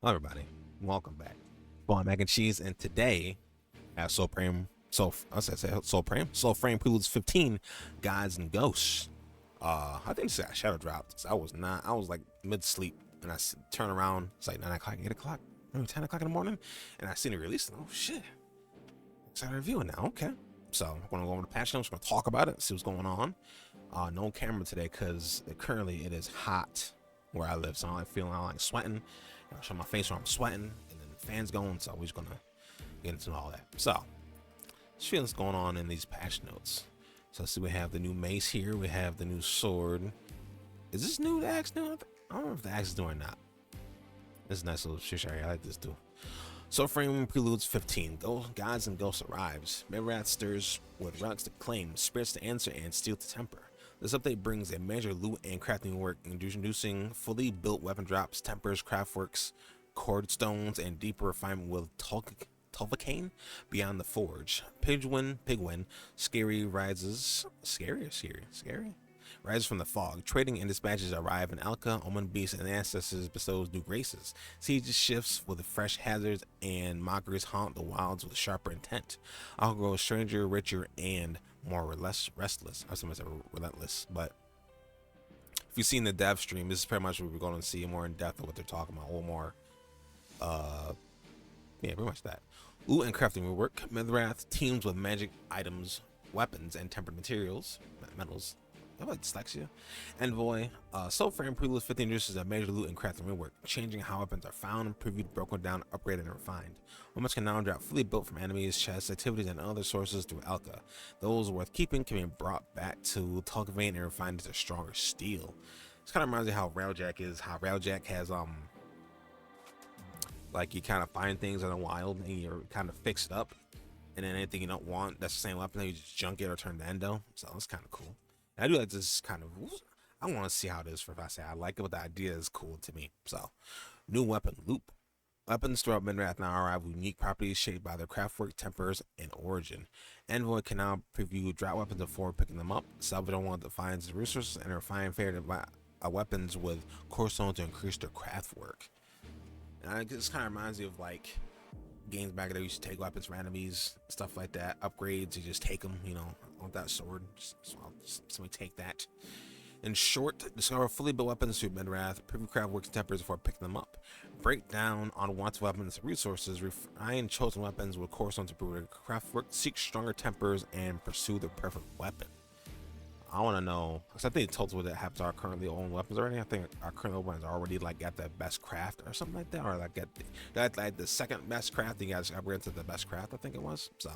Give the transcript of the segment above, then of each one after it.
Hello, everybody. Welcome back. Lmacncheese, and today at Soulframe Preludes 15, Gods and Ghosts. I think this got shadow dropped. So I was like mid sleep, and turn around. It's like 9 o'clock, 8 o'clock, maybe 10 o'clock in the morning, and I seen it released. Oh shit! Excited reviewing now. Okay, so I'm gonna go over the patch notes. We're gonna talk about it, see what's going on. No camera today because currently it is hot where I live, so I like sweating. I'll show my face where I'm sweating, and then the fan's going, so we're just gonna get into all that. So, let's see what's going on in these patch notes. So let's see, we have the new mace here, we have the new sword. Is this new, the axe new? I don't know if the axe is new or not. This is a nice little shish area, I like this too. Soulframe Preludes 15, Gods and Ghosts arrives. Midwrath stirs with relics to claim, spirits to answer, and steel to temper. This update brings a major loot and crafting work, introducing fully built weapon drops, tempers, craftworks, cord stones, and deeper refinement with Tulvacane beyond the forge. Pigwin, scary rises. Scary or scary? Scary? Rises from the fog. Trading and dispatches arrive in Alka. Omen Beast and Ancestors bestows new graces. Siege shifts with fresh hazards, and mockeries haunt the wilds with sharper intent. Alka grows stranger, richer, and more restless. I was going to say relentless, but if you've seen the dev stream, this is pretty much what we're going to see more in depth of what they're talking about. A little more, yeah, pretty much that. Loot and crafting rework. Midwrath teams with magic items, weapons, and tempered metals. I like dyslexia. Envoy. Soulframe Preludes 15 introduces a major loot and crafting rework, changing how weapons are found, previewed, broken down, upgraded, and refined. Weapons can now drop fully built from enemies, chests, activities, and other sources through Alka. Those worth keeping can be brought back to Tulvacane and refined into stronger steel. This kind of reminds me of how Railjack is. How Railjack has like you kind of find things in the wild and you kind of fix it up, and then anything you don't want that's the same weapon, you just junk it or turn to endo. So it's kind of cool. I do like this kind of. I want to see how it is. If I say I like it, but the idea is cool to me. So, new weapon loop. Weapons throughout Midwrath now arrive with unique properties shaped by their craftwork, tempers, and origin. Envoy can now preview drop weapons before picking them up. Salvage one defines the resources and refine fair weapons with core stone to increase their craftwork. And this kind of reminds me of like games back there. You used to take weapons from enemies, stuff like that. Upgrades, you just take them. You know, I want that sword. Somebody take that. In short, discover fully built weapons through Midwrath, preview craftworks and tempers before picking them up. Break down on wanted weapons and resources, refine chosen weapons with core stones to improve their craftwork, seek stronger tempers, and pursue the perfect weapon. I want to know, because I think it tells us what that happens to our currently owned weapons already. I think our current owned weapons already like got the best craft or something like that, or like got like the second best craft. You guys upgrade to the best craft, I think it was. So,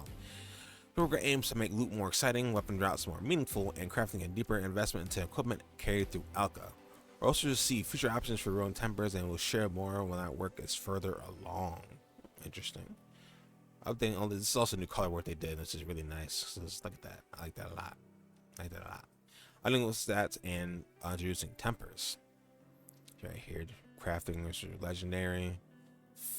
Nurgle aims to make loot more exciting, weapon drops more meaningful, and crafting a deeper investment into equipment carried through Alka. Roasters see future options for your own tempers and will share more when that work is further along. Interesting. I think this is also new color work they did, which is really nice. So just look at that. I like that a lot. Unlingual stats and introducing tempers. Right here, crafting which is legendary.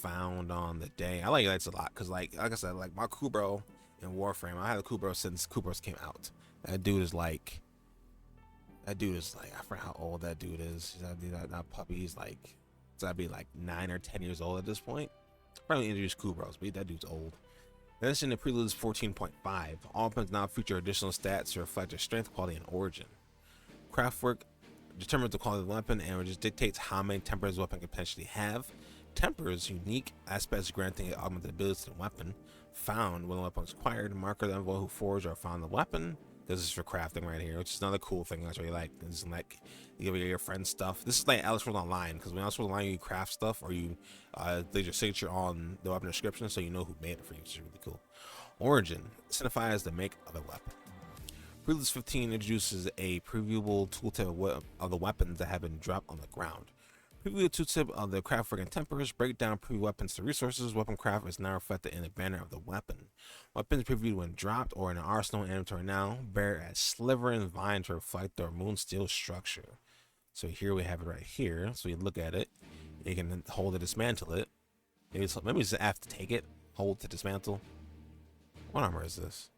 Found on the day. I like lights a lot because like I said, like my Kubro in Warframe. I had a Kubro since Kubros came out. That dude is like I forgot how old that dude is. That puppy, he's like, it's gotta be like 9 or 10 years old at this point. Probably introduced Kubros, but that dude's old. This in the Preludes 14.5. All weapons now feature additional stats to reflect their strength, quality, and origin. Craftwork determines the quality of the weapon and just dictates how many tempers the weapon can potentially have. Tempers, unique aspects granting augmented abilities to the weapon. Found when the weapon is acquired. Marker the envoy who forged or found the weapon. This is for crafting right here, which is another cool thing I really like. This is like you give your friends stuff. This is like Alice World Online, because when Alice World Online you craft stuff or you leave your signature on the weapon description so you know who made it for you, which is really cool. Origin signifies the make of the weapon. Preludes 15 introduces a previewable tooltip of the weapons that have been dropped on the ground. Preview tooltip of the craftwork and tempers. Break down preview weapons to resources. Weapon craft is now reflected in the banner of the weapon. Weapons previewed when dropped or in an arsenal inventory now bear a sliver and vine to reflect their moonsteel structure. So here we have it right here. So you look at it, you can hold it, dismantle it. Maybe just have to take it, hold to dismantle. What armor is this?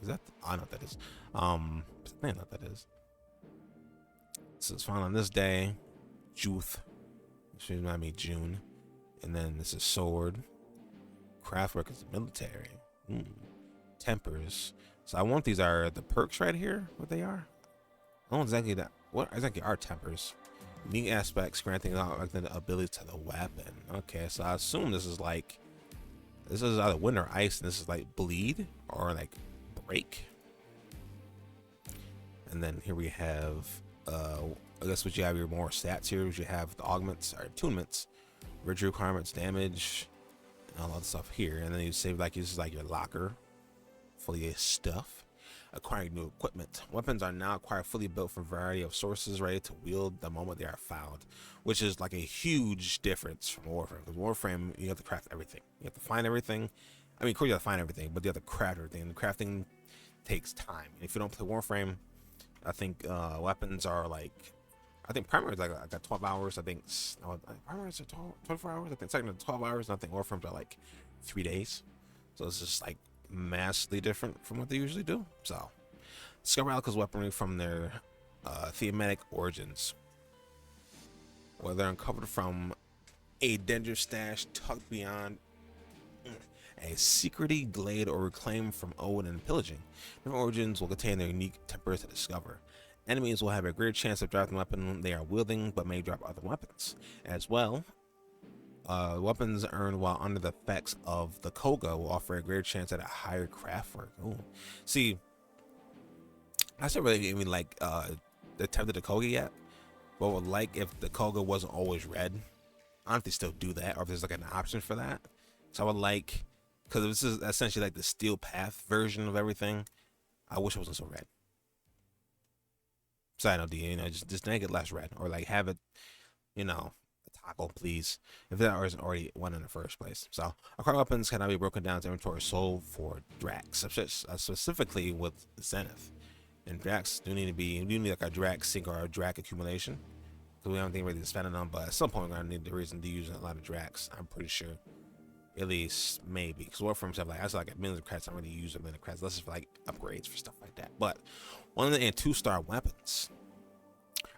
Is that? I know what that is. I know what that is. This is found on this day. Juth. This reminds me June. And then this is sword. Craftwork is military. Tempers. So I want these are the perks right here. What they are? I don't know exactly that. What exactly are tempers? Unique aspects granting out the ability to the weapon. Okay, so I assume this is like this is either wind or ice, and this is like bleed or like break. And then here we have I guess what you have your more stats here is you have the augments or attunements, virtue requirements, damage, and all that stuff here. And then you save like this is like your locker, fully of stuff. Acquiring new equipment. Weapons are now acquired fully built from a variety of sources, ready to wield the moment they are found, which is like a huge difference from Warframe. Because Warframe, you have to craft everything. You have to find everything. I mean, of course you have to find everything, but you have to craft everything. And the crafting takes time. And if you don't play Warframe, I think weapons are like, I think primary is like 12 hours. I think primary is 24 hours. I think second 12 hours. And I think Warframes are like 3 days. So it's just like massively different from what they usually do. So discover Alka's weaponry from their thematic origins, whether uncovered from a dangerous stash tucked beyond a secrety glade or reclaimed from Owen and pillaging. Different origins will contain their unique tempers to discover. Enemies will have a greater chance of dropping the weapon they are wielding, but may drop other weapons as well. Weapons earned while under the effects of the Koga will offer a greater chance at a higher craft work. Ooh. See, I still really even like attempted the Koga yet, but would like if the Koga wasn't always red. I don't know if they still do that or if there's like an option for that. So I would like, because this is essentially like the steel path version of everything. I wish it wasn't so red. Side note, you know, just make it less red or like have it, you know, toggle, please, if that isn't already one in the first place. So acquired weapons cannot be broken down to inventory sold for Drax, specifically with Zenith. And Drax do need to be, you need like a Drax sync or a Drac accumulation, because we don't think really spending them, but at some point we're gonna need the reason to use a lot of Drax. I'm pretty sure, at least maybe, because Warframe stuff like that's like a million of credits. I don't really use a million of credits. This is for like upgrades for stuff like that. But 1 and 2-star weapons.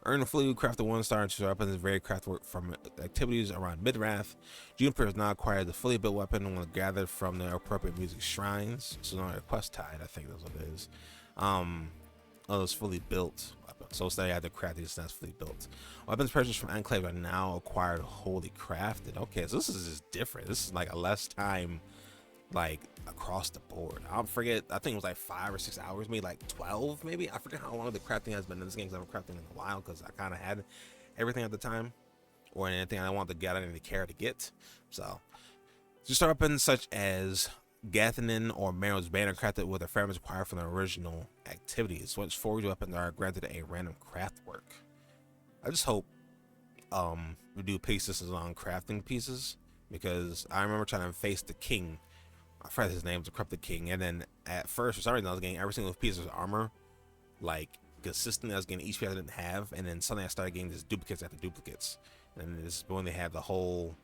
Earn a fully crafted 1-star and 2-star weapons and vary craft work from activities around Midrath. Juniper has now acquired the fully built weapon when gathered from the appropriate music shrines. So not a quest tied, I think that's what it is. It's fully built weapons. So instead I had to craft these, that's fully built. Weapons purchased from Enclave are now acquired wholly crafted. Okay, so this is just different. This is like a less time, like across the board. I forget, I think it was like 5 or 6 hours, maybe like 12 maybe. I forget how long the crafting has been in this game, because I've been crafting in a while, because I kind of had everything at the time, or anything I wanted to get, I didn't care to get. So just start weapons such as Gathanin or Marrow's banner crafted with the fragments acquired from the original activities, which forged weapons are granted a random craft work. I just hope we do pieces on crafting pieces, because I remember trying to face the king, I forgot his name, the corrupted king, and then at first for some reason I was getting every single piece of armor like consistently. I was getting each piece I didn't have, and then suddenly I started getting just duplicates after duplicates, and this is when they had the whole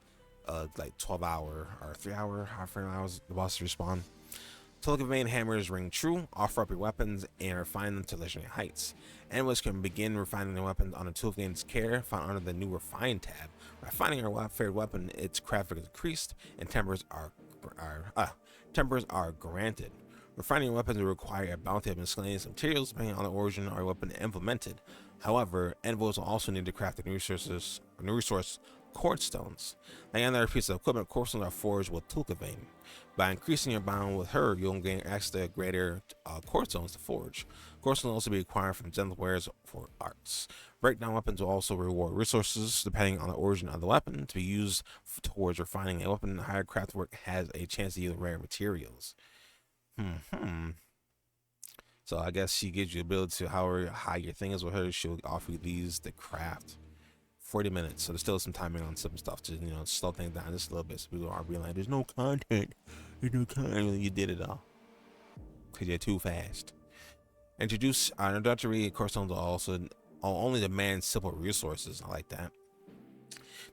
like 12-hour or 3-hour, half an hours the boss respawn. Tolic vein hammers ring true. Offer up your weapons and refine them to legendary heights. Analysts can begin refining their weapons on a tool gain's care, found under the new refine tab. Refining our favorite weapon, its craft is increased and tempers are granted. Refining weapons will require a bounty of miscellaneous materials depending on the origin or weapon implemented. However, envoys will also need to craft new resource cord stones. Like another piece of equipment, cord stones are forged with Tulkavane. By increasing your bond with her, you'll gain access to greater cord stones to forge. Cord stones will also be required from Zenith wares for arts. Breakdown weapons will also reward resources depending on the origin of the weapon to be used towards refining a weapon. Higher craft work has a chance to yield rare materials. So I guess she gives you the ability to, however high your thing is with her, she'll offer you these to craft. 40 minutes, so there's still some timing on some stuff to, you know, slow things down just a little bit, so people aren't being like, there's no content. You did it all because you're too fast. Introduce introductory core stones will also only demand simple resources. I like that.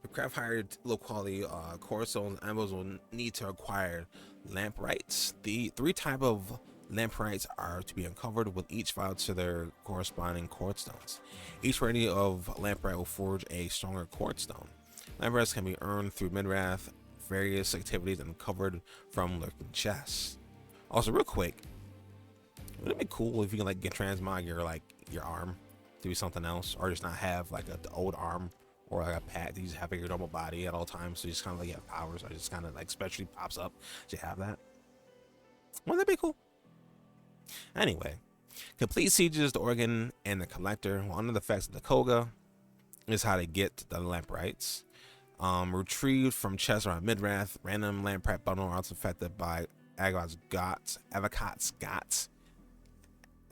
The craft hired low quality core stones, animals will need to acquire lamprites. The 3 type of lamprites are to be uncovered with each file to their corresponding cord stones. Each variety of lamprite will forge a stronger cord stone. Lampreys can be earned through mid-wrath, various activities, and covered from lurking chests. Also, real quick, wouldn't it be cool if you can like get transmog your arm to be something else, or just not have like the old arm or like a pad that you just have your normal body at all times, so you just kind of like have powers, or just kind of like specially pops up to have that. Wouldn't that be cool? Anyway, complete sieges, the organ, and the collector. One of the effects of the Koga is how to get the lamprites. Retrieved from chests around mid-wrath, random lamprite bundle are also affected by Avocat's Gots.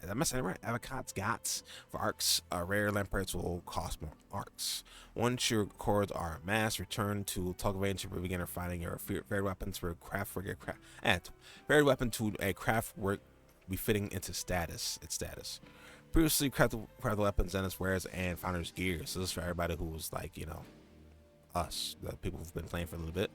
Am I saying it right? Avocat's Gots. For arcs, rare lamprites will cost more arcs. Once your cords are amassed, return to Tugvane to begin refining your favorite weapons for craft work. Favorite weapon to a craft work befitting into status. Previously crafted weapons and its wares and founder's gear. So this is for everybody who was like, you know, us, the people who've been playing for a little bit.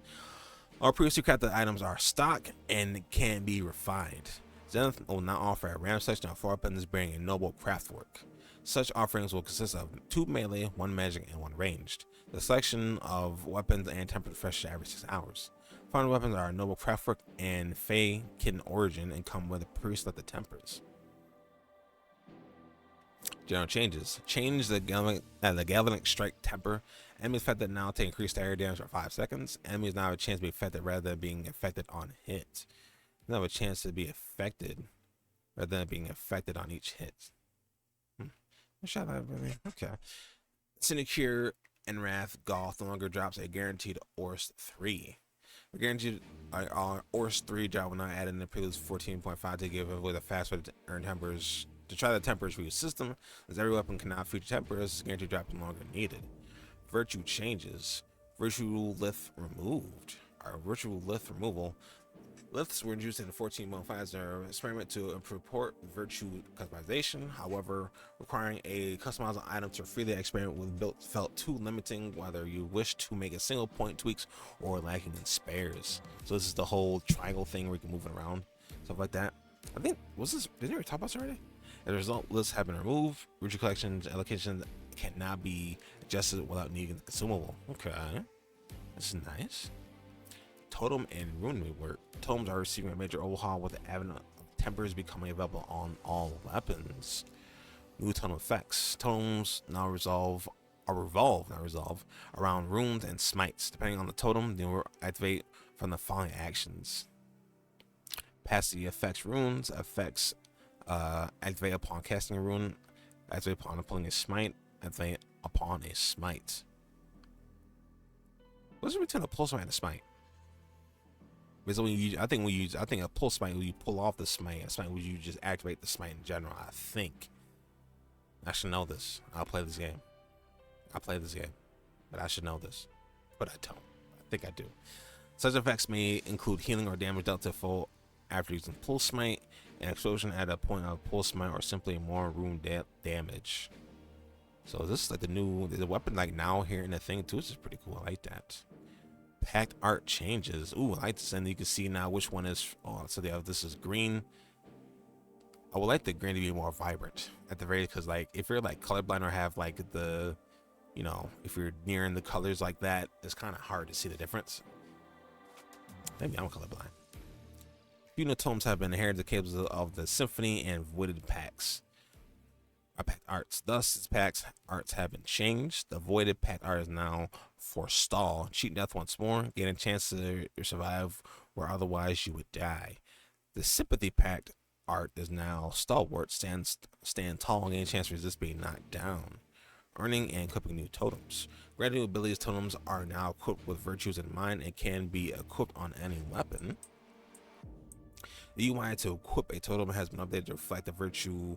All previously crafted items are stock and can be refined. Zenith will now offer a random selection of 4 weapons bearing a noble craft work. Such offerings will consist of 2 melee, 1 magic, and 1 ranged. The selection of weapons and temperate refreshes every 6 hours. Found weapons are noble craft work and Fey Kitten origin and come with a pre-selected tempers. General changes. Change the galvanic strike temper. Enemies affected now take increased area damage for 5 seconds. Enemies now have a chance to be affected rather than being affected on hit. Now have a chance to be affected rather than being affected on each hit. Shut up, baby. Okay. Sinecure and Wrath Goth no longer drops a guaranteed Ors 3. A guaranteed Ors 3 drop will not add in the Preludes 14.5 to give away the fast way to earn tempers. To try the tempers for your system, as every weapon cannot feature tempers, guaranteed drop no longer needed. Virtue changes. Virtue Lith removed. Our Virtue Lith removal. Liths were introduced in the 14.5 as an experiment to improve port virtue customization. However, requiring a customizable item to freely experiment with built felt too limiting, whether you wish to make a single point tweaks or lacking in spares. So this is the whole triangle thing where you can move it around, stuff like that. I think, didn't we already talk about this already? As a result, lists have been removed. Virtue collections allocations cannot be adjusted without needing the consumable. Okay, this is nice. Totem and rune rework. Totems are receiving a major overhaul with the advent of tempers becoming available on all weapons. New totem effects. Totems now revolve around runes and smites. Depending on the totem, they will activate from the following actions. Passive effects runes. Effects activate upon casting a rune. Activate upon pulling a smite. Activate upon a smite. What's the between a pulse smite and a smite? Because I think a pull smite, when you pull off the smite, a smite, would you just activate the smite in general? I think. I should know this. I'll play this game. But I should know this. But I don't. I think I do. Such effects may include healing or damage dealt to foe after using pull smite, an explosion at a point of pull smite, or simply more rune damage. So this is like the weapon like now here in the thing too. This is pretty cool. I like that. Packed art changes. Ooh, I like this, and you can see now which one is. Oh, so this is green. I would like the green to be more vibrant at the very, because like if you're like colorblind or have like the, you know, if you're nearing the colors like that, it's kind of hard to see the difference. Maybe I'm colorblind. Few tomes have been inherited the cables of the symphony and voided packs. Packed arts. Thus, its packed arts have been changed. The voided packed art is now forestall. Cheat death once more. Gain a chance to survive where otherwise you would die. The sympathy packed art is now stalwart. Stand tall and gain a chance to resist being knocked down. Earning and equipping new totems. Granted new abilities, totems are now equipped with virtues in mind and can be equipped on any weapon. The UI to equip a totem has been updated to reflect the virtue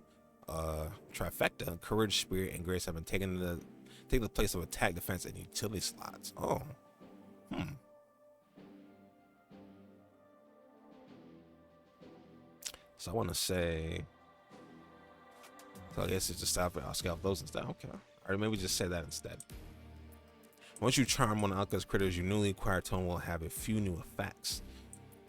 trifecta. Courage, spirit, and grace have been taking the place of attack, defense, and utility slots. Oh, So I want to say. So I guess it's just I'll scale those instead. Okay, or maybe just say that instead. Once you charm one of Alka's critters, your newly acquired totem will have a few new effects.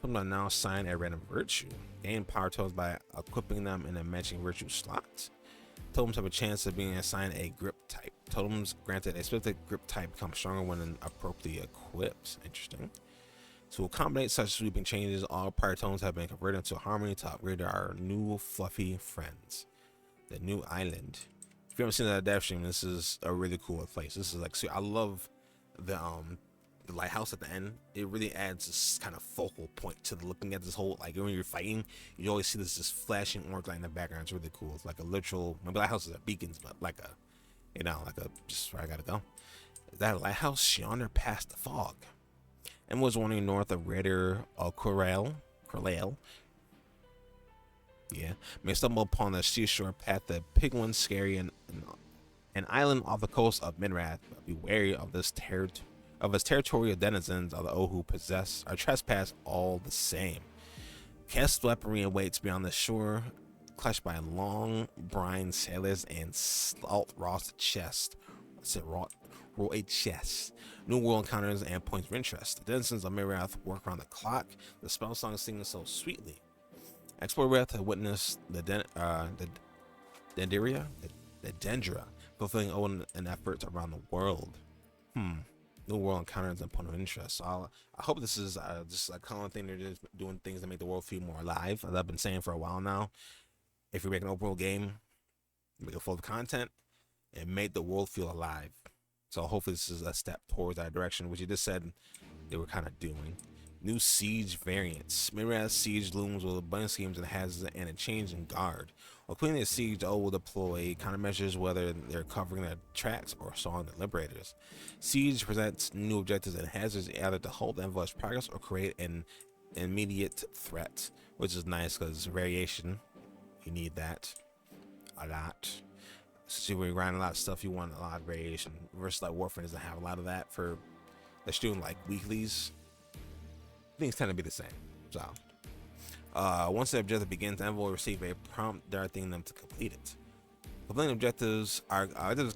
Totems are now assigned a random virtue. Gain power totems by equipping them in a matching virtue slot. Totems have a chance of being assigned a grip type. Totems granted a specific grip type become stronger when appropriately equipped. Interesting. To accommodate such sweeping changes, all prior totems have been converted into harmony to upgrade our new fluffy friends. The new island. If you haven't seen that dev stream, this is a really cool place. This is like, see, I love the lighthouse at the end. It really adds this kind of focal point to looking at this whole, like when you're fighting, you always see this just flashing orange light in the background. It's really coul. It's like a literal, maybe lighthouses are beacons, but like a, you know, like a, just where I gotta go. Is that a lighthouse yonder past the fog? And was wandering north of Raider Corral. Yeah, may stumble upon the seashore path of Pigwin, Scary, and an island off the coast of Minrath. But be wary of this of its territorial denizens of the Ohu possess or trespass all the same. Cast weaponry awaits beyond the shore, clutched by long brine sailors and salt roast chest. What's it, raw a chest? New world encounters and points of interest. The denizens of Minrath work around the clock. The spell song singing so sweetly. Explorers have witnessed the Dendra fulfilling own and efforts around the world. New world encounters and point of interest. So I hope this is just a common thing. They're just doing things that make the world feel more alive. As I've been saying for a while now, if you make an open world game, make it full of content, and make the world feel alive. So hopefully this is a step towards that direction, which you just said they were kind of doing. New siege variants. Minrath siege looms with abundant schemes and hazards and a change in guard. While cleaning the siege, the O will deploy countermeasures whether they're covering their tracks or sawing the liberators. Siege presents new objectives and hazards either to halt the envoy's progress or create an immediate threat, which is nice because variation, you need that a lot. See, when you're grinding a lot of stuff, you want a lot of variation. Versus like Warframe doesn't have a lot of that. For they're doing like weeklies. Things tend to be the same. So once the objective begins, the envoy will receive a prompt directing them to complete it. Completing objectives are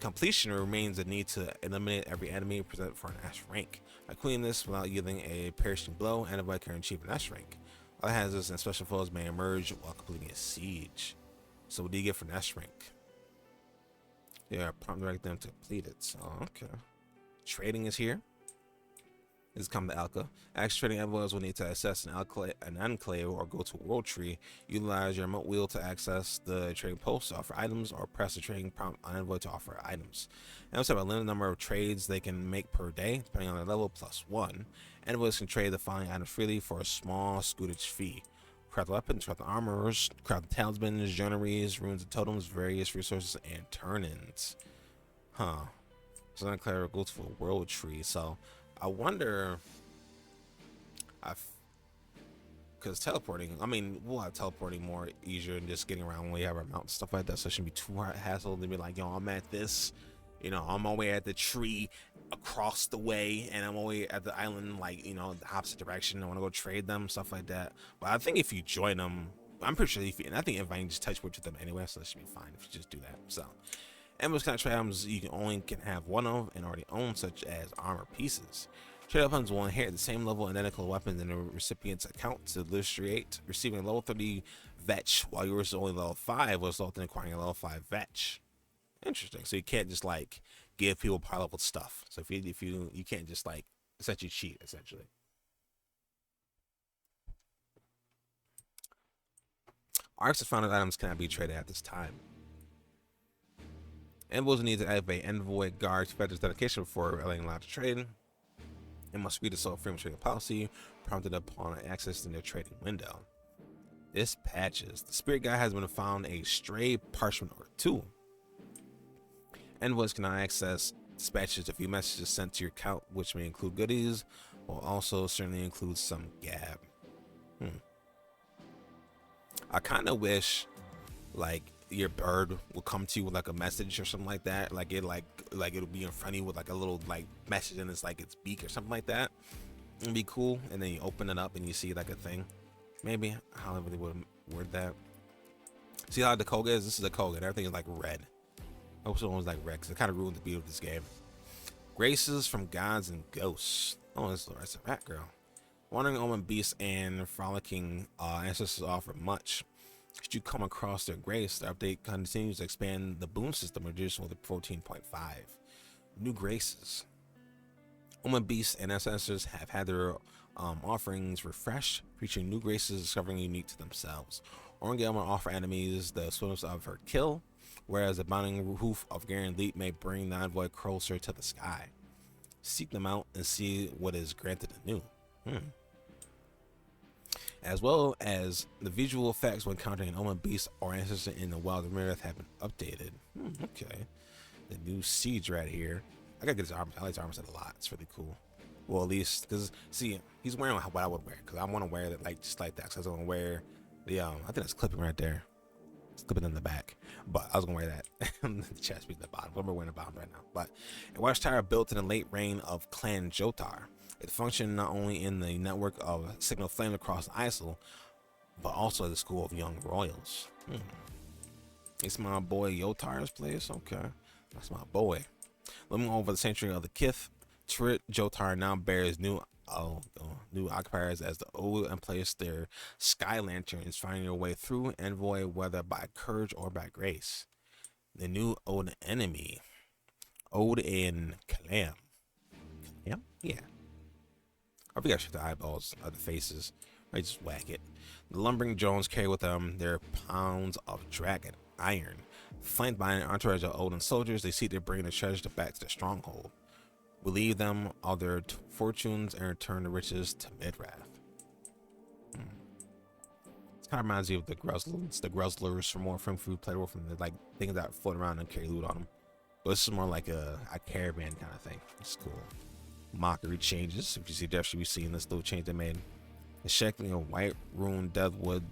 completion remains the need to eliminate every enemy present for an S rank. By completing this without yielding a perishing blow, envoy can achieve an S rank. Other hazards and special foes may emerge while completing a siege. So what do you get for an S rank? Yeah, prompt direct them to complete it. So okay. Trading is here. This is come to Alka. Axe trading envoys will need to access an enclave or go to a world tree. Utilize your remote wheel to access the trading post to offer items, or press the trading prompt on envoy to offer items. Envoys have a limited number of trades they can make per day, depending on their level, +1. Envoys can trade the following items freely for a small scootage fee. Craft weapons, craft armors, craft talismans, journeyries, runes and totems, various resources, and turn-ins. So enclave goes to a world tree. So I wonder, because teleporting, I mean, we'll have teleporting more easier than just getting around when we have our mount and stuff like that, so it shouldn't be too hard hassle to be like, yo, I'm at this, you know, I'm all the way at the tree across the way, and I'm all the way at the island, like, you know, the opposite direction. I want to go trade them, stuff like that. But I think if you join them, I'm pretty sure if you, and I think if I can just touch with them anyway, so it should be fine if you just do that. So Emblems kind of trade items you can have one of and already own, such as armor pieces. Trade weapons will inherit the same level identical weapons in the recipient's account to illustrate receiving a level 30 vetch, while yours is only level 5, will result in acquiring a level 5 vetch. Interesting. So you can't just like give people high level stuff. So if you can't just like essentially cheat essentially. Arcs of founded items cannot be traded at this time. Envoys need to activate envoy guard to fetch dedication before allowed to trade. And must read the Soulframe trading policy prompted upon access in their trading window. This patches. The spirit guide has been found a stray parchment or 2. Envoys cannot access dispatches if you messages sent to your account, which may include goodies, will also certainly include some gab. I kind of wish like your bird will come to you with like a message or something like that, like it'll be in front of you with like a little like message in its like its beak or something like that. It'd be cool. And then you open it up and you see like a thing. Maybe however they would word that. See how the Koga is? This is a Koga. Everything is like red. I hope someone was like red, because it kind of ruined the beauty of this game. Graces from gods and ghosts. Oh, this is a rat girl. Wandering omen beasts and frolicking ancestors offer much. Should you come across their grace, the update continues to expand the boon system, reduced with 14.5. New graces. Oma Beasts and ancestors have had their offerings refreshed, featuring new graces discovering unique to themselves. Orangel will offer enemies the swiftness of her kill, whereas the bounding hoof of Garen Leap may bring the envoy closer to the sky. Seek them out and see what is granted anew. As well as the visual effects when encountering an Oma Beast or ancestor in the wild of Mirror have been updated. Okay. The new siege right here. I gotta get his armor. I like his armor set a lot. It's really cool. Well, at least because see, he's wearing what I would wear. Because I want to wear it like just like that. Because I was gonna wear the I think that's clipping right there. It's clipping in the back. But I was gonna wear that. The chest piece at the bottom. I'm wearing the bottom right now. But a watchtower built in the late reign of Clan Jotar. It functioned not only in the network of signal flame across Isle, but also at the school of young royals. It's my boy Yotar's place. Okay, that's my boy. Looming over the century of the Kith, Turret Jotar now bears new occupiers as the Ode and place their sky lanterns finding their way through Envoy, whether by courage or by grace. The new Ode enemy, Ode in Kalam. Kalam? Yeah. I think I should the eyeballs of the faces. I just whack it. The lumbering drones carry with them their pounds of dragon iron. Flanked by an entourage of Odin soldiers, they seek to bring the treasure back to the stronghold. Relieve them of their fortunes and return the riches to Midrath. It kind of reminds me of the Gruzzlers from Warframe Food Playable from the like things that float around and carry loot on them. But this is more like a caravan kind of thing. It's cool. Mockery changes. If you see Death, should be seeing this little change they made. The shackling of white ruined deathwood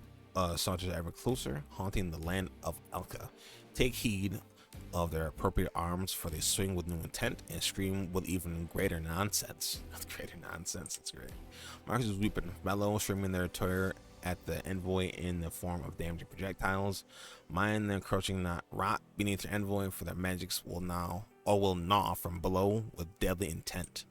saunters ever closer, haunting the land of Elka. Take heed of their appropriate arms, for they swing with new intent and scream with even greater nonsense. Greater nonsense, that's great. Marcus is weeping, mellow, streaming their terror at the envoy in the form of damaging projectiles. Mine the encroaching rot beneath their envoy, for their magics will gnaw from below with deadly intent.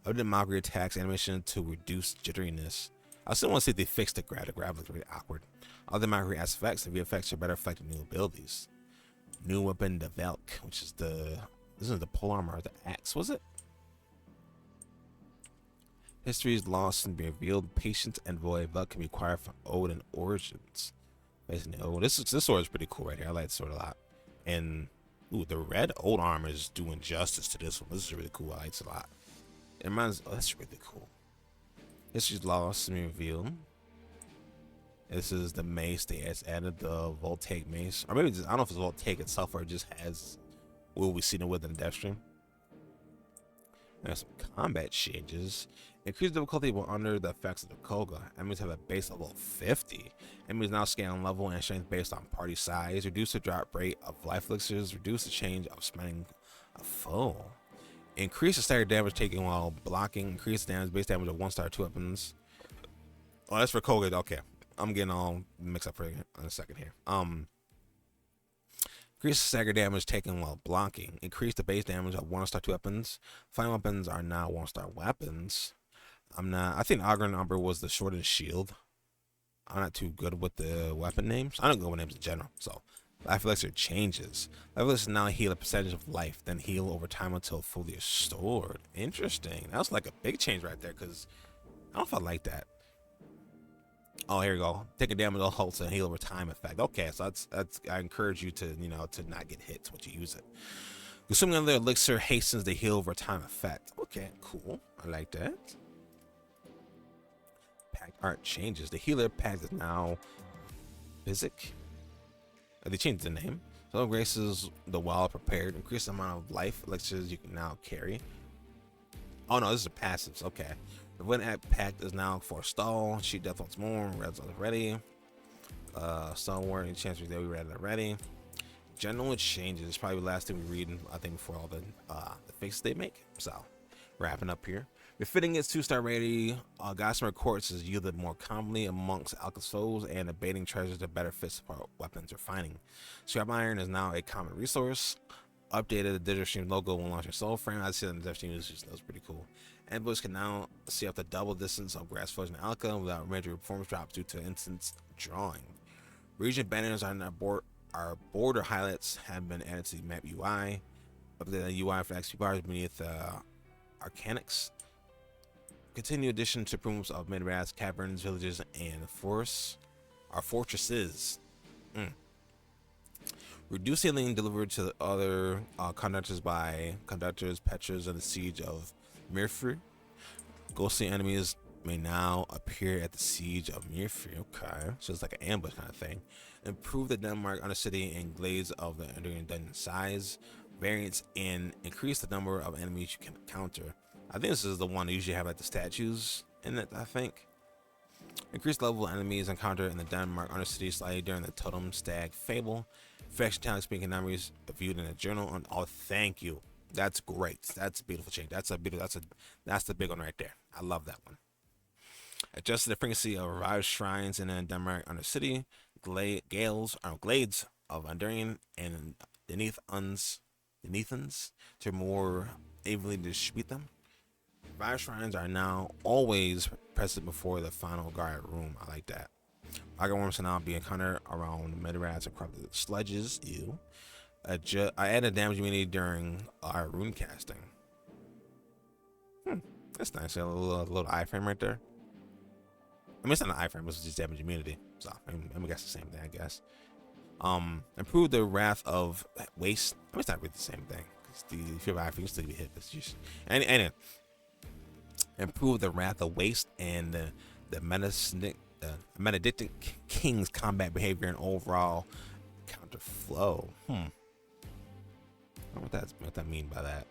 Other mockery attacks animation to reduce jitteriness. I still want to see if they fix the grab. The grab looks really awkward. Other mockery aspects, the VFX are better reflecting new abilities. New weapon, the Velk, which is this is the polearm or the axe, was it? History is lost and be revealed. Patience envoy Velk can be acquired from Odin Origins. Basically, this sword is pretty cool right here. I like the sword a lot. And the red old armor is doing justice to this one. This is really cool. I like it a lot. It reminds. Oh, that's really cool. History's lost and revealed. This is the mace. They added the voltaic mace, or maybe I don't know if it's voltaic itself or it just has. Will we see it within the death stream? There's some combat changes. Increased difficulty when under the effects of the Koga. Enemies have a base level 50. Enemies now scale in level and strength based on party size. Reduce the drop rate of life elixirs. Reduce the change of spending a foe. Increase the staggered damage taken while blocking. Increase the damage base damage of 1-star 2 weapons. Oh, that's for Koga. Okay, I'm getting all mixed up for in a second here. Increase the stagger damage taken while blocking. Increase the base damage of 1-star 2 weapons. Final weapons are now 1-star weapons. I think Ogren Umber was the shortest shield. I'm not too good with the weapon names. I don't go with names in general. So, life elixir changes. Life elixir now heal a percentage of life, then heal over time until fully restored. Interesting. That was like a big change right there, because I don't know if I like that. Oh, here we go. Take a damage all holds and heal over time effect. Okay, so that's I encourage you to to not get hit when you use it. Consuming another elixir hastens the heal over time effect. Okay, cool. I like that. Pack art changes. The healer pack is now Physic. They changed the name. So graces the while prepared. Increase the amount of life elixirs you can now carry. Oh no, this is passives. Okay. The win act pact is now for stall. Shoot death once more. Red zone ready. Stall warning chances that we read it already. General changes. It's probably the last thing we read, I think, before all the faces they make. So wrapping up here. Befitting its 2-star rating, Gossamer Quartz is yielded more commonly amongst Alka's foes, and abating treasures that better fit support weapons refining. Scrap iron is now a common resource. Updated the digital stream logo when launching Soulframe. I see that in the digital stream. That was pretty cool. Envoys can now see up to double distance of grass frozen Alka without major performance drops due to instance drawing. Region banners on our border highlights have been added to the map UI. Update the UI for XP bars beneath Arcanics. Continue addition to improvements of mid-ras, caverns, villages, and fortresses. Reduce alien delivered to the other conductors by conductors, Petras, and the siege of Mirfree. Ghostly enemies may now appear at the siege of Mirfree. Okay, so it's like an ambush kind of thing. Improve the Denmark Undercity and glades of the Enduring Dungeon size, variants, and increase the number of enemies you can encounter. I think this is the one that usually have like the statues in it, I think. Increase the level of enemies encountered in the Denmark Undercity slightly during the Totem Stag Fable. Faction talent speaking memories viewed in a journal. And oh, thank you. That's great. That's a beautiful change. That's the big one right there. I love that one. Adjusted the frequency of revived shrines in the Denmark Undercity, glades of Enduring and Denethans to more evenly distribute them. Revived shrines are now always present before the final guard room. I like that. Fire worms can now be encountered around mid-rats and corrupted sludges. Ew. I added damage immunity during our rune casting. That's nice. A little iframe right there. I mean, it's not an iframe, it's just damage immunity. So I mean, guess the same thing, I guess. Improve the wrath of waste. I mean, it's not really the same thing. If you have iframe, you still be hit. It's just and improve the wrath of waste and the Benedictine King's combat behavior and overall counter flow. I don't know what that mean by that.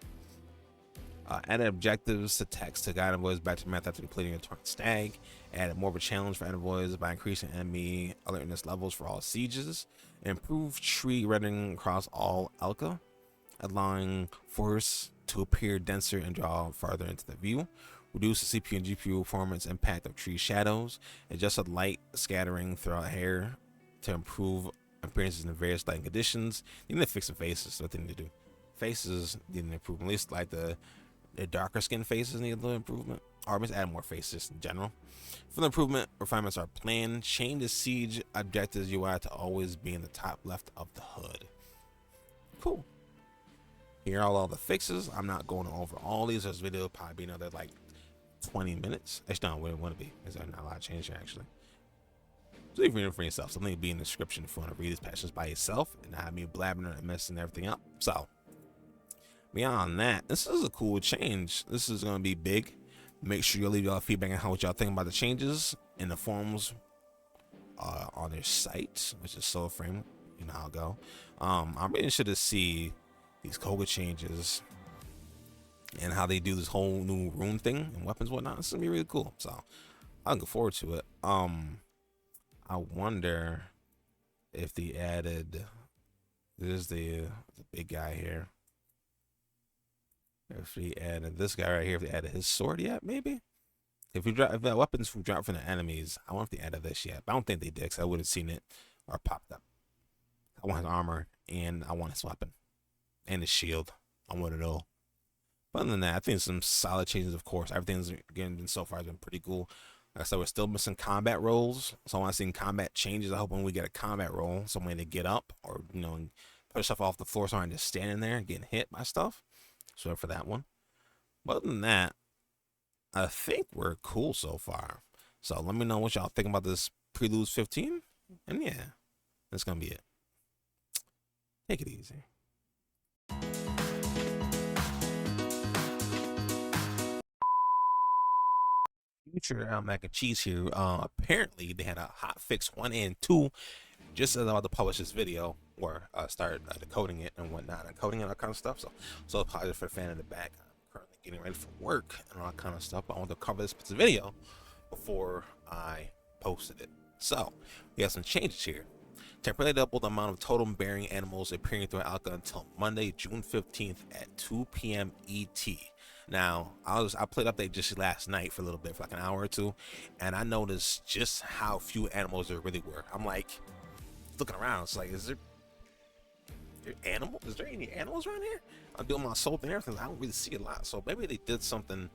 Added objectives to text to guide envoys back to the map after completing a Torrent Stag. Added more of a challenge for envoys by increasing enemy alertness levels for all sieges. Improved tree rendering across all Elka, allowing forests to appear denser and draw farther into the view. Reduce the CPU and GPU performance impact of tree shadows. Adjusted light scattering throughout hair to improve appearances in various lighting conditions. You need to fix the faces. So what they need to do. Faces need an improvement. At least like the darker skin faces need a little improvement. Or just add more faces in general. For the improvement, refinements are planned. Change the siege objectives UI to always be in the top left of the HUD. Cool. Here are all the fixes. I'm not going over all these. This video will probably be another like 20 minutes. Actually, no, where it want to be. There's not a lot of change here, actually. So you can read it for yourself. So let me be in the description if you want to read these passages by yourself and not have me blabbing and messing everything up. So beyond that, this is a cool change. This is going to be big. Make sure you leave y'all feedback on how y'all think about the changes in the forums on their site, which is Soulframe. You know how it go. I'm really interested to see these Koga changes and how they do this whole new rune thing and weapons and whatnot. It's gonna be really cool. So I'm looking forward to it. I wonder if they added, this is the big guy here. If they added this guy right here, if they added his sword yet, maybe. If the weapons we drop from the enemies, I wonder if they added this yet. But I don't think they did, because I would have seen it or popped up. I want his armor and I want his weapon and his shield. I want it all. But other than that, I think some solid changes, of course. Everything's again so far has been pretty cool. Like I said, we're still missing combat roles. So I want to see combat changes. I hope when we get a combat role, some way to get up or, you know, push stuff off the floor so I'm just standing there and getting hit by stuff. So for that one. But other than that, I think we're cool so far. So let me know what y'all think about this Preludes 15. And yeah, that's going to be it. Take it easy. Future Lmacncheese here. Apparently they had a hotfix 1 and 2 just as I'm about to publish this video or start decoding it and whatnot and coding and all that kind of stuff. So apologize for the fan in the back. I'm currently getting ready for work and all that kind of stuff. But I want to cover this video before I posted it. So we have some changes here. Temporarily double the amount of totem bearing animals appearing through Alka until Monday, June 15th at 2 p.m. ET. Now, I played update just last night for a little bit, for like an hour or two, and I noticed just how few animals there really were. I'm like looking around. It's like, is there any animals around here? I'm doing my soul and everything. I don't really see a lot. So maybe they did something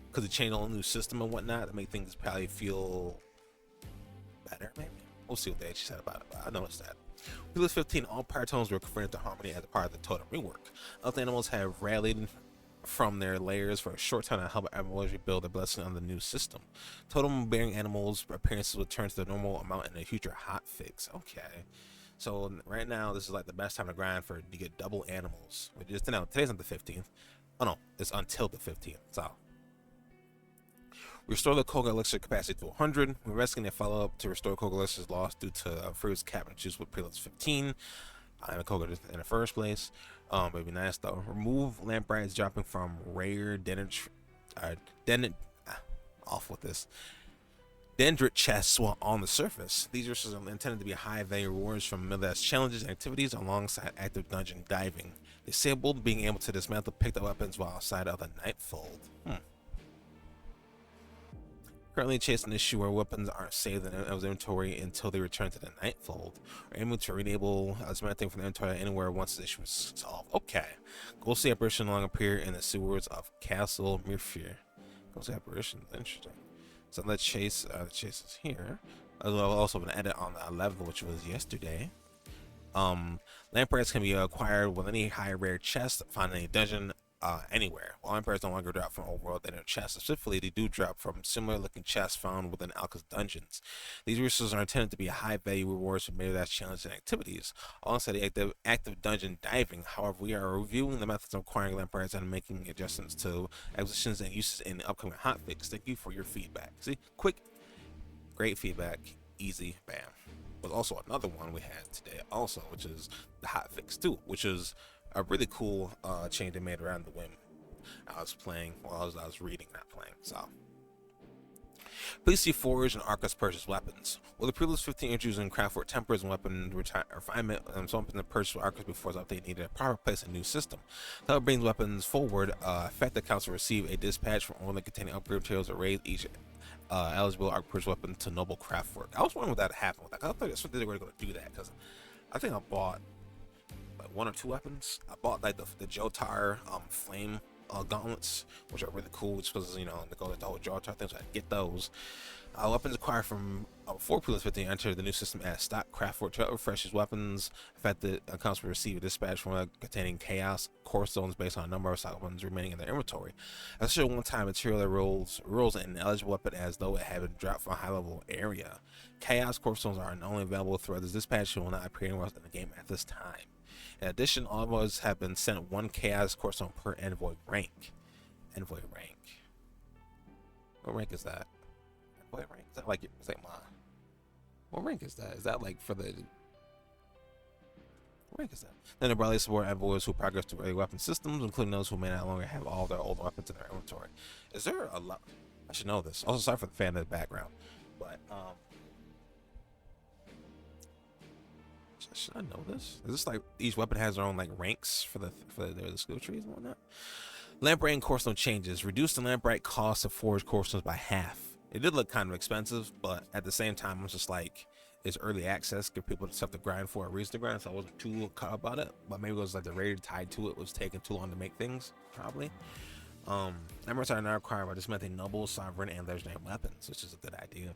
because they changed a whole new system and whatnot to make things probably feel better, maybe. We'll see what they actually said about it, but I noticed that. Preludes 15, all power tones were converted to harmony as a part of the totem rework. Other animals have rallied from their layers for a short time to help animals rebuild their blessing on the new system. Totem bearing animals' appearances will turn to the normal amount in a future hotfix. Okay. So right now, this is like the best time to grind for to get double animals. But just now, today's not the 15th. Oh no, it's until the 15th. So restore the Koga elixir capacity to 100. We're rescuing a follow-up to restore Koga elixir's loss due to Fruit's cap and choose with Preludes 15. And a Koga in the first place. It'd be nice though. Remove lamprites dropping from rare off with this. Dendrit chests while on the surface. These resources are intended to be high value rewards from middle challenges and activities alongside active dungeon diving. Disabled, being able to dismantle picked up weapons while outside of the Nightfold. Currently chasing an issue where weapons aren't saved in the inventory until they return to the Nightfold. Or aiming to enable dismantling from the inventory anywhere once the issue is solved. Okay. Ghostly apparition no longer appear in the sewers of Castle Mirfir. Ghostly apparitions, interesting. So let's chase. The chase is here. There's also an edit on the 11th, which was yesterday. Lamprites can be acquired with any high rare chest found in a dungeon anywhere. While lamprites no longer drop from overworld and chests, specifically they do drop from similar looking chests found within Alka's dungeons. These resources are intended to be high value rewards for Merida's challenges and activities, alongside the active dungeon diving. However, we are reviewing the methods of acquiring lamprites and making adjustments to acquisitions and uses in the upcoming hotfix. Thank you for your feedback. See, quick, great feedback, easy, bam. Was also another one we had today also, which is the hotfix 2, which is a really cool change they made around the whim. I was playing while I was reading, not playing. So please see Forge and Arcus purchase weapons. Well, the Preludes 15 introducing Craftwork tempers and weapon refinement, so open the purchase with Arcus before its update needed a proper place in a new system. That brings weapons forward. Affected accounts will receive a dispatch from only containing upgrade materials to raise each eligible Arc purchase weapon to noble Craftwork. I was wondering what that happened with that. I thought that's what they were going to do that, because I think I bought like 1 or 2 weapons. I bought like the Jotar flame gauntlets, which are really cool, which was, you know, to go with the whole Jotar thing, so I get those. Weapons acquired from 4 Preludes 15 enter the new system as stock. Craftwork to refreshes weapons. Affected accounts will receive a dispatch from containing chaos core stones based on a number of stock weapons remaining in their inventory. As such, a one-time material that rolls an eligible weapon as though it had been dropped from a high-level area. Chaos core stones are only available throughout this dispatch and will not appear anywhere else in the game at this time. In addition, all of us have been sent 1 chaos core stone per envoy rank. Envoy rank. What rank is that? Envoy rank? Is that like what rank is that? Is that like for the? What rank is that? Then the broadly support envoys who progress through early weapon systems, including those who may not longer have all their old weapons in their inventory. Is there a lot? I should know this. Also, sorry for the fan in the background, but should I know this? Is this like each weapon has their own like ranks for the skill trees and whatnot? Lamprite and Corestone changes. Reduce the Lamprite cost of forged Corestones by half. It did look kind of expensive, but at the same time, I was just like, it's early access, give people stuff to grind for a reason to grind, so I wasn't too caught up about it. But maybe it was like the rating tied to it was taking too long to make things, probably. Lamprites are now required by dismantling noble, sovereign, and legendary weapons, which is a good idea.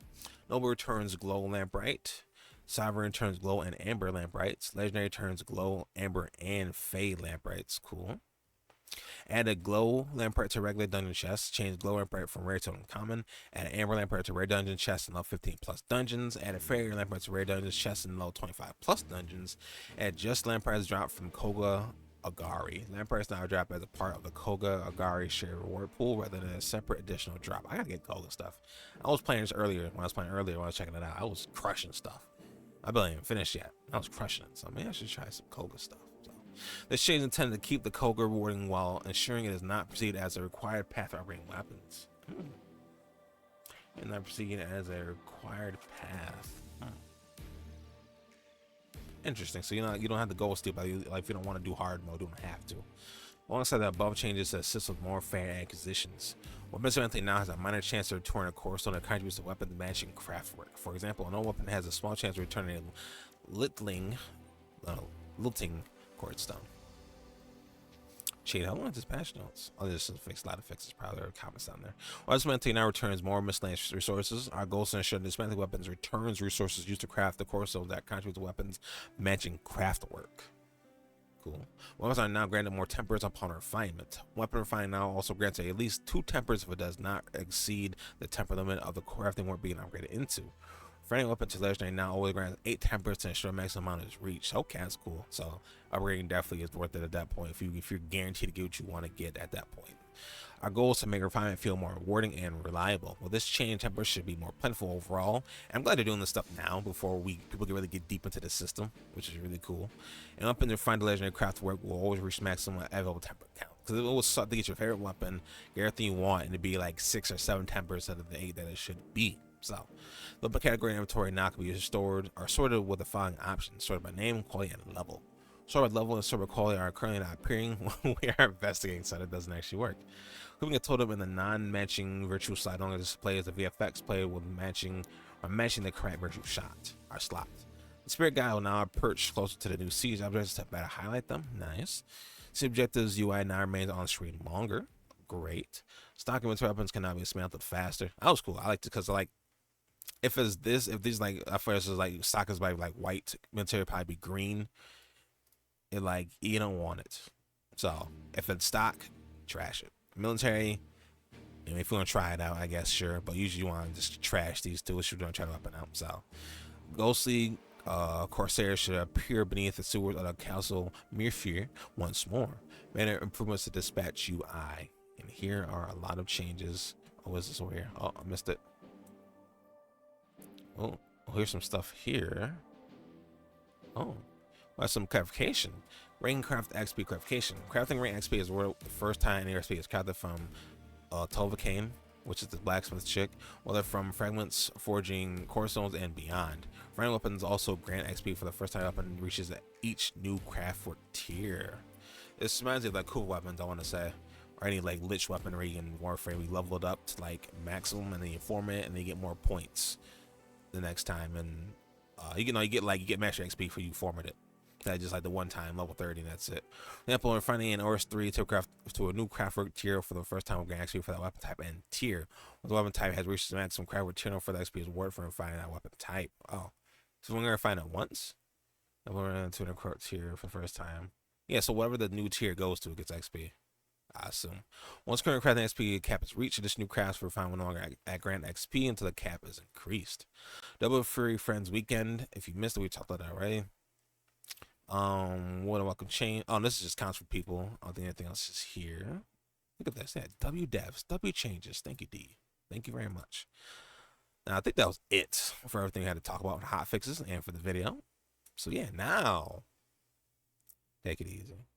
Noble returns glow lamprite. Sovereign turns glow and amber lamprites. Legendary turns glow, amber, and fey lamprites. Cool. Add a glow lamprite to regular dungeon chests. Change glow lamprite from rare to uncommon. Add an amber lamprite to rare dungeon chests in level 15 plus dungeons. Add a fairy lamprite to rare dungeon chests in level 25 plus dungeons. Add just lamprites drop from Koga Agari. Lamprites now drop as a part of the Koga Agari shared reward pool rather than a separate additional drop. I gotta get Koga stuff. I was playing this earlier. When I was checking it out, I was crushing stuff. I barely even finished yet. I was crushing it, so maybe I should try some Koga stuff. So, this change is intended to keep the Koga rewarding while ensuring it is not perceived as a required path for upgrading weapons. And not perceived as a required path. Interesting. So you don't have to go with steel, but like if you don't want to do hard mode, you don't have to. Alongside the above changes to assist with more fair acquisitions. Weapons eventually now has a minor chance to return a core stone that contributes to weapon matching Craftwork. For example, no weapon has a small chance of returning a lilting cord stone. Cheat. How long is this patch notes? Oh, this is fixed. A lot of fixes. Probably there are comments down there. While dismantling now returns more miscellaneous resources. Our goal is to ensure dismantling weapons returns resources used to craft the core cells that contribute to weapons matching craft work. Cool. Weapons are now granted more tempers upon refinement. Weapon refining now also grants at least 2 tempers if it does not exceed the temper limit of the crafting we're being upgraded into. Refining weapon to legendary now always grants 8 tempers to ensure maximum amount is reached. Okay, that's cool. So upgrading definitely is worth it at that point if you're guaranteed to get what you want to get at that point. Our goal is to make refinement feel more rewarding and reliable. Well, this change tempers should be more plentiful overall. And I'm glad they're doing this stuff now before people can really get deep into the system, which is really cool. And up in the refined legendary craft work will always reach maximum available temper count. Because it will suck to get your favorite weapon, get everything you want, and to be like 6 or 7 tempers out of the 8 that it should be. So, the category inventory now can be stored or sorted with the following options: sorted by name, quality, and level. Sorted by level and sorted by quality are currently not appearing when we are investigating, so that doesn't actually work. Grouping a totem in the non-matching virtue slot only displays the VFX played with matching the correct virtue shot or slot. The spirit guide will now perch closer to the new siege objects to better highlight them. Nice. The objectives UI now remains on screen longer. Great. Stock inventory weapons can now be dismantled faster. That was cool. I liked it because like if these like at first is like stock is like white, inventory probably be green. It like you don't want it. So if it's stock, trash it. Military, if you want to try it out, I guess sure, but usually you want to just trash these two if you don't try to up and out. So Ghostly Corsair should appear beneath the sewers of the Castle Mirfear once more. Manner improvements to dispatch UI, and here are a lot of changes. Oh, is this over here? Oh, I missed it. Oh, here's some stuff here. Oh, well, some clarification. Ring craft XP clarification. Crafting ring XP is where the first time the XP is crafted from Tolvacane, which is the blacksmith chick, whether from fragments, forging, core stones, and beyond. Random weapons also grant XP for the first time weapon reaches each new craft work tier. This reminds me of like cool weapons, I want to say, or any like lich weaponry in Warframe. We level it up to like maximum, and then you form it, and then you get more points the next time, and you get master XP for you forming it. That's just like the one time level 30, and that's it. For example, refining an Ors 3 to a new craftwork tier for the first time, we're going to XP for that weapon type and tier. When the weapon type has reached the maximum craftwork tier for the XP is worth for refining that weapon type. Oh, so we're going to refine it once, and we're going to a craftwork tier for the first time. Yeah, so whatever the new tier goes to, it gets XP, I assume. Once current crafting XP cap is reached, this new crafts will refine no longer at grant XP until the cap is increased. Double Free Friends Weekend. If you missed it, we talked about that already. What Lmacncheese? Oh, this is just counts for people. I don't think anything else is here. Look at this. Yeah, W devs, W changes. Thank you, D. Thank you very much. Now, I think that was it for everything I had to talk about hot fixes and for the video. So yeah, now take it easy.